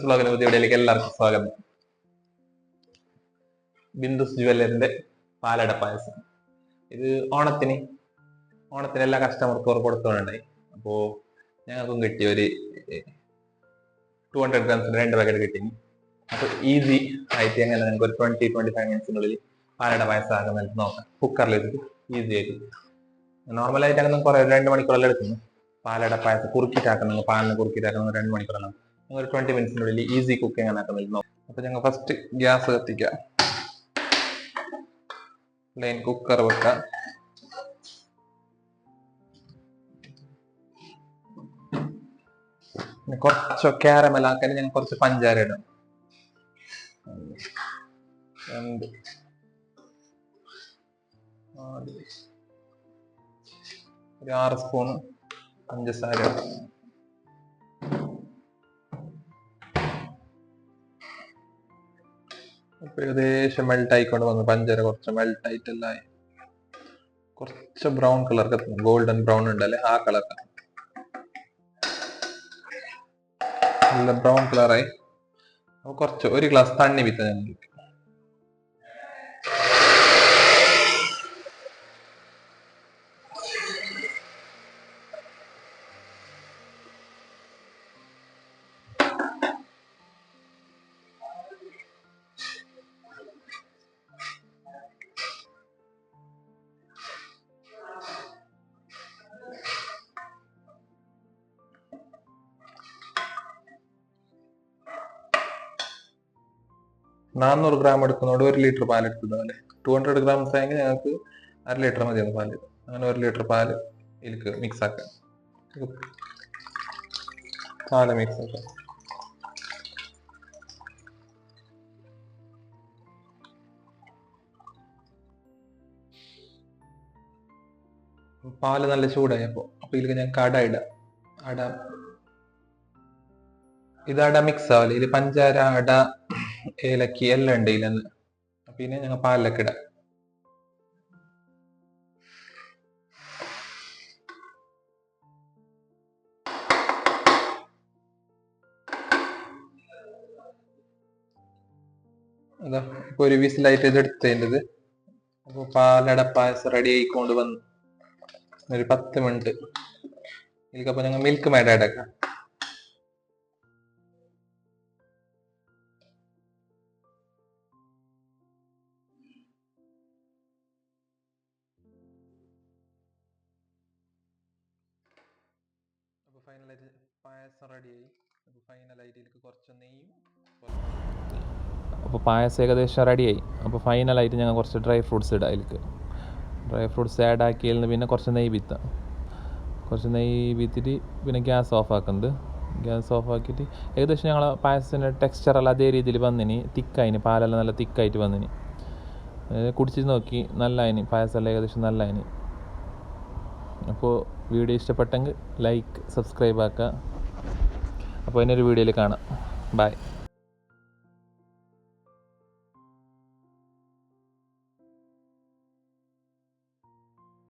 സ്ലോഗന പുതിയ വീഡിയോയിലേക്ക് എല്ലാവർക്കും സ്വാഗതം. ബിന്ദുസ് ജുവല്ലറിന്റെ പാലട പായസം. ഇത് ഓണത്തിന് എല്ലാ കസ്റ്റമർക്കും കൊടുത്തോണ്ടായി. അപ്പോ ഞങ്ങൾക്കും കിട്ടി ഒരു 200 ഗ്രാംസിന്റെ 2 പാക്കറ്റ് കിട്ടി. അപ്പൊ ഈസി ആയിട്ട് എങ്ങനെ നിങ്ങൾക്ക് ഒരു 20-25 മിനിറ്റ്സിനുള്ളിൽ പാലട പായസം ആക്കുന്നത് നോക്കാം. കുക്കറിൽ വെച്ചിട്ട് ഈസി ആയിട്ട്. നോർമലായിട്ട് അങ്ങനെ കുറെ 2 മണിക്കൂറെല്ലാം എടുക്കുന്നു. പാലട പായസം കുറുക്കിട്ടാക്കണം, പാലിന് കുറുക്കിട്ടാക്കണം 2 മണിക്കൂറെല്ലാം. ഒരു 20 മിനിറ്റ്സിനുള്ളിൽ ഈസി കുക്കിംഗ് ആക്കുന്നത് നോക്കാം. അപ്പൊ ഞങ്ങൾ ഫസ്റ്റ് ഗ്യാസ് കത്തിക്കാം, പ്ലെയിൻ കുക്കർ വെക്കാം. കുറച്ച് കാരമൽ ആക്കാൻ ഞാൻ കുറച്ച് പഞ്ചാര ഇടും. 2 ഒരു 6 സ്പൂണ് പഞ്ചസാര. ഇപ്പൊ ഏകദേശം മെൽട്ട് ആയിക്കൊണ്ട് വന്നു. പഞ്ചാര കുറച്ച് മെൽട്ട് ആയിട്ടെല്ലായി. കുറച്ച് ബ്രൗൺ കളർ കത്തുന്നു, ഗോൾഡൻ ബ്രൗൺ ഉണ്ടല്ലേ, ആ കളർ നല്ല ബ്രൗൺ കളറായി. അപ്പൊ കുറച്ച് 1 ഗ്ലാസ് തണ്ണി വിത്ത ഞങ്ങൾക്ക്. നാനൂറ് ഗ്രാം എടുക്കുന്നതോട് 1 ലിറ്റർ പാൽ എടുക്കുന്നത്. 200 ഗ്രാംസ് ആയെങ്കിൽ ഞങ്ങൾക്ക് 1/2 ലിറ്റർ മതിയാണ് പാല്. അങ്ങനെ 1 ലിറ്റർ പാല് ഇതിലേക്ക് മിക്സ് ആക്കാം. പാല് മിക്സ് ആക്കാം. പാല് നല്ല ചൂടായപ്പോ ഇതിലേക്ക് ഞങ്ങൾക്ക് അട ഇടാം. ഇത് അട മിക്സ് ആവില്ല. ഇത് പഞ്ചാര, അട, ഏലക്കി എല്ലാം ഉണ്ട് ഇതിലെന്ന്. പിന്നെ ഞങ്ങൾ പാലിലൊക്കെ ഇടാം. അതാ ഇപ്പൊ ഒരു വിസിലായിട്ട് ഇത് എടുത്തേണ്ടത്. അപ്പൊ പാലട പായസം റെഡി ആയിക്കൊണ്ട് വന്നു. ഒരു 10 മിനിറ്റ് ഇതിലേക്കപ്പൊ ഞങ്ങൾ മിൽക്ക് മേഡ് ആഡാക്കാം. അപ്പോൾ ഫൈനലായിട്ട് പായസം റെഡിയായി. അപ്പോൾ ഫൈനലായിട്ട് ഇതിലേക്ക് കുറച്ച് നെയ്യും. അപ്പോൾ പായസം ഏകദേശം റെഡിയായി. അപ്പോൾ ഫൈനലായിട്ട് ഞങ്ങൾ കുറച്ച് ഡ്രൈ ഫ്രൂട്ട്സ് ഇടാം. അതിലേക്ക് ഡ്രൈ ഫ്രൂട്ട്സ് ആഡ് ആക്കിയതിൽ പിന്നെ കുറച്ച് നെയ്യ് വിത്താം. കുറച്ച് നെയ്യ് വിത്തിട്ട് പിന്നെ ഗ്യാസ് ഓഫ് ആക്കുന്നത്. ഗ്യാസ് ഓഫ് ആക്കിയിട്ട് ഏകദേശം ഞങ്ങൾ പായസത്തിൻ്റെ ടെക്സ്ചറെല്ലാം അതേ രീതിയിൽ വന്നിനി. തിക്കായിന്, പാലെല്ലാം നല്ല തിക്കായിട്ട് വന്നിനി. കുടിച്ച് നോക്കി, നല്ലതിന് പായസമെല്ലാം ഏകദേശം നല്ലതിന്. അപ്പോൾ വീഡിയോ ഇഷ്ടപ്പെട്ടെങ്കിൽ ലൈക്ക്, സബ്സ്ക്രൈബ് ആക്കുക. അപ്പോൾ അതിനൊരു വീഡിയോയിൽ കാണാം. ബൈ.